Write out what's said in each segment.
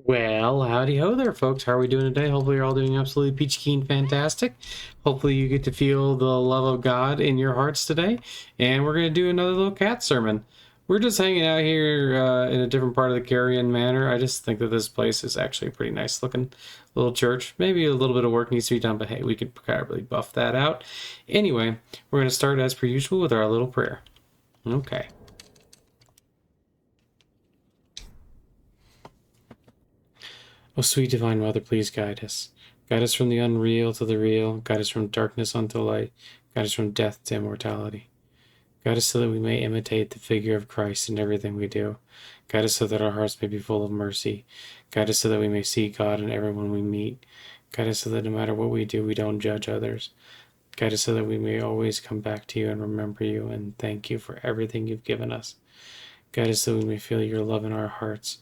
Well, howdy ho there, folks. How are we doing today? Hopefully, you're all doing absolutely peachy keen fantastic. Hopefully, you get to feel the love of God in your hearts today. And we're going to do another little cat sermon. We're just hanging out here in a different part of the Carrion Manor. I just think that this place is actually a pretty nice looking little church. Maybe a little bit of work needs to be done, but hey, we could probably buff that out. Anyway, we're going to start as per usual with our little prayer. Okay. O sweet divine mother, please guide us. Guide us from the unreal to the real. Guide us from darkness unto light. Guide us from death to immortality. Guide us so that we may imitate the figure of Christ in everything we do. Guide us so that our hearts may be full of mercy. Guide us so that we may see God in everyone we meet. Guide us so that no matter what we do, we don't judge others. Guide us so that we may always come back to you and remember you and thank you for everything you've given us. Guide us so we may feel your love in our hearts.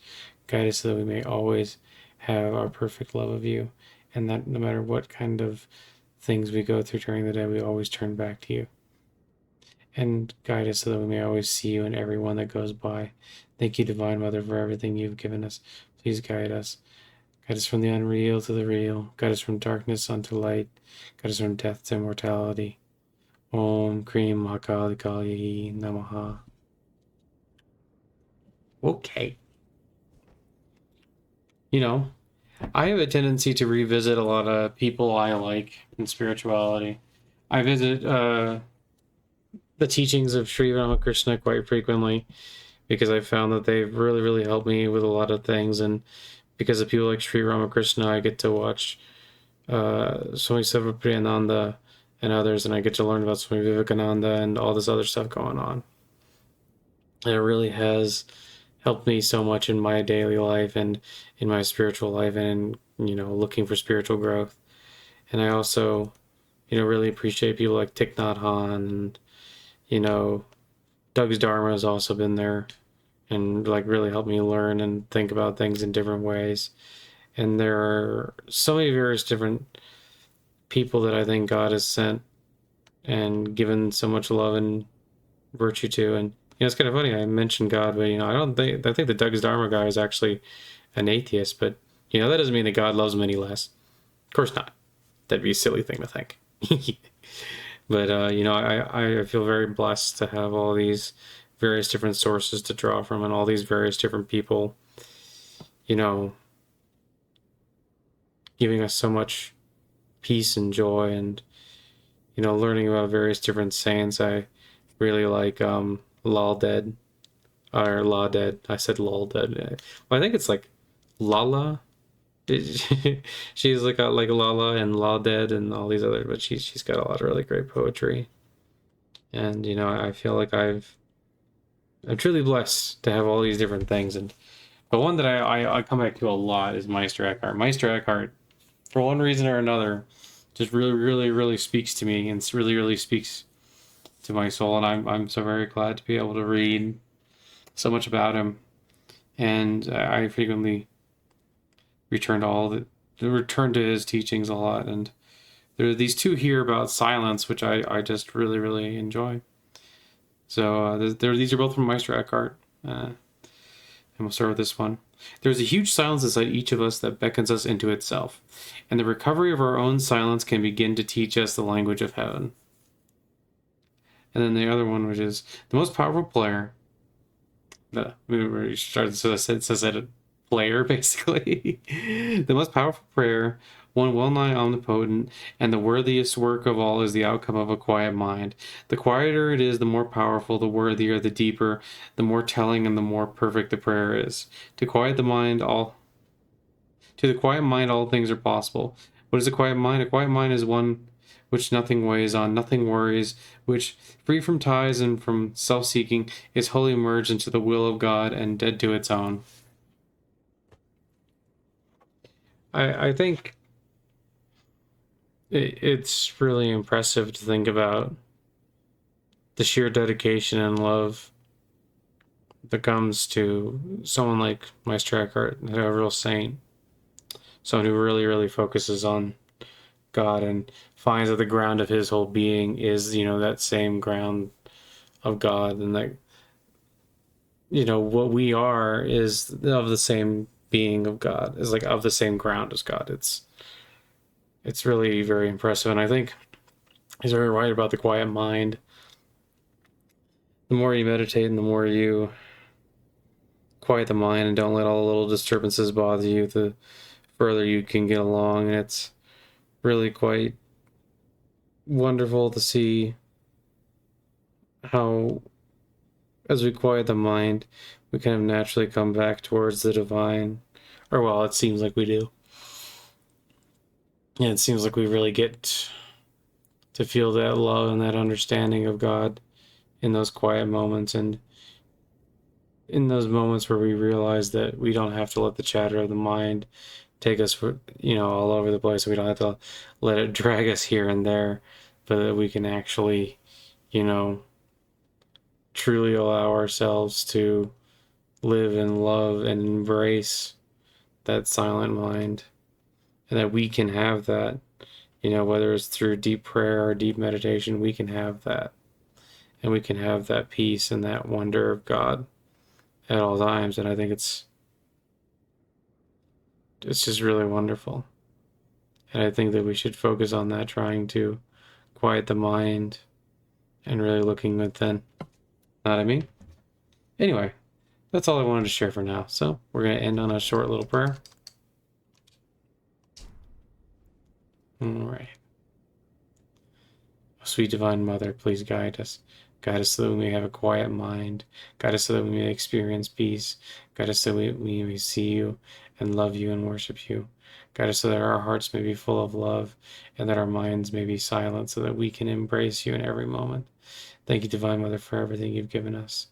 Guide us so that we may always have our perfect love of you, and that no matter what kind of things we go through during the day, we always turn back to you. And guide us so that we may always see you in everyone that goes by. Thank you, Divine Mother, for everything you've given us. Please guide us. Guide us from the unreal to the real. Guide us from darkness unto light. Guide us from death to immortality. Om Krim Hakali Kali Namaha. Okay. You know, I have a tendency to revisit a lot of people I like in spirituality. I visit the teachings of Sri Ramakrishna quite frequently because I found that they've really, really helped me with a lot of things. And because of people like Sri Ramakrishna, I get to watch Swami Sarvapriyananda and others, and I get to learn about Swami Vivekananda and all this other stuff going on. And it really has helped me so much in my daily life and in my spiritual life and in, looking for spiritual growth. And I also, really appreciate people like Thich Nhat Hanh and, Doug's Dharma has also been there and like really helped me learn and think about things in different ways. And there are so many various different people that I think God has sent and given so much love and virtue to. And it's kind of funny. I mentioned God, but I think the Doug's Dharma guy is actually an atheist. But that doesn't mean that God loves him any less. Of course not. That'd be a silly thing to think. But I feel very blessed to have all these various different sources to draw from, and all these various different people, giving us so much peace and joy, and learning about various different saints. I really like Lal Dead or La Dead. I said Lol Dead. Well, I think it's like Lala. She's like Lala and La Dead and all these other, but she's got a lot of really great poetry. And I feel like I'm truly blessed to have all these different things. But one that I come back to a lot is Meister Eckhart. Meister Eckhart, for one reason or another, just really, really, really speaks to me, and it's really, really speaks to my soul. And I'm so very glad to be able to read so much about him. And I frequently return to his teachings a lot. And there are these two here about silence, which I just really, really enjoy. So these are both from Meister Eckhart. And we'll start with this one. There's a huge silence inside each of us that beckons us into itself, and the recovery of our own silence can begin to teach us the language of heaven. And then the other one, which is the most powerful player. We started, so it says that player, basically. The most powerful prayer, one well-nigh omnipotent, and the worthiest work of all is the outcome of a quiet mind. The quieter it is, the more powerful, the worthier, the deeper, the more telling, and the more perfect the prayer is. To the quiet mind, all things are possible. What is a quiet mind? A quiet mind is one which nothing weighs on, nothing worries, which, free from ties and from self-seeking, is wholly merged into the will of God and dead to its own. I think it's really impressive to think about the sheer dedication and love that comes to someone like Meister Eckhart, a real saint, someone who really, really focuses on God and finds that the ground of his whole being is, that same ground of God, and that, what we are is of the same being of God, is like of the same ground as God. It's really very impressive, and I think he's very right about the quiet mind. The more you meditate and the more you quiet the mind and don't let all the little disturbances bother you, the further you can get along. And it's really quite wonderful to see how, as we quiet the mind, we kind of naturally come back towards the divine. Or, well, it seems like we do. Yeah, it seems like we really get to feel that love and that understanding of God in those quiet moments, and in those moments where we realize that we don't have to let the chatter of the mind take us for, all over the place. We don't have to let it drag us here and there, but that we can actually, truly allow ourselves to live and love and embrace that silent mind, and that we can have that, whether it's through deep prayer or deep meditation, we can have that, and we can have that peace and that wonder of God at all times. And I think it's just really wonderful. And I think that we should focus on that, trying to quiet the mind and really looking within. Know what I mean? Anyway, that's all I wanted to share for now. So we're going to end on a short little prayer. All right. Sweet Divine Mother, please guide us. Guide us so that we may have a quiet mind. Guide us so that we may experience peace. Guide us so we may see you and love you and worship you. Guide us so that our hearts may be full of love and that our minds may be silent so that we can embrace you in every moment. Thank you, Divine Mother, for everything you've given us.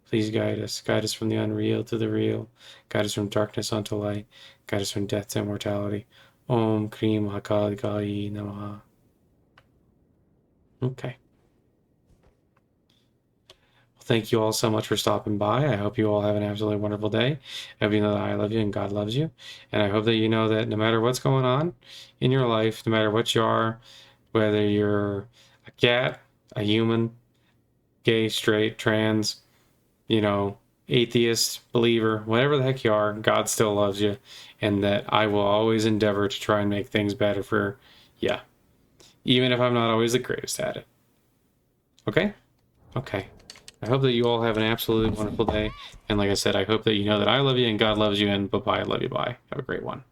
Please guide us. Guide us from the unreal to the real. Guide us from darkness unto light. Guide us from death to immortality. Om Krim Hakal Gai Namaha. Okay. Well, thank you all so much for stopping by. I hope you all have an absolutely wonderful day. I hope you know that I love you and God loves you. And I hope that you know that no matter what's going on in your life, no matter what you are, whether you're a cat, a human, gay, straight, trans, atheist, believer, whatever the heck you are, God still loves you, and that I will always endeavor to try and make things better for you, even if I'm not always the greatest at it. Okay? Okay. I hope that you all have an absolutely wonderful day, and like I said, I hope that you know that I love you and God loves you, and bye-bye, I love you, bye. Have a great one.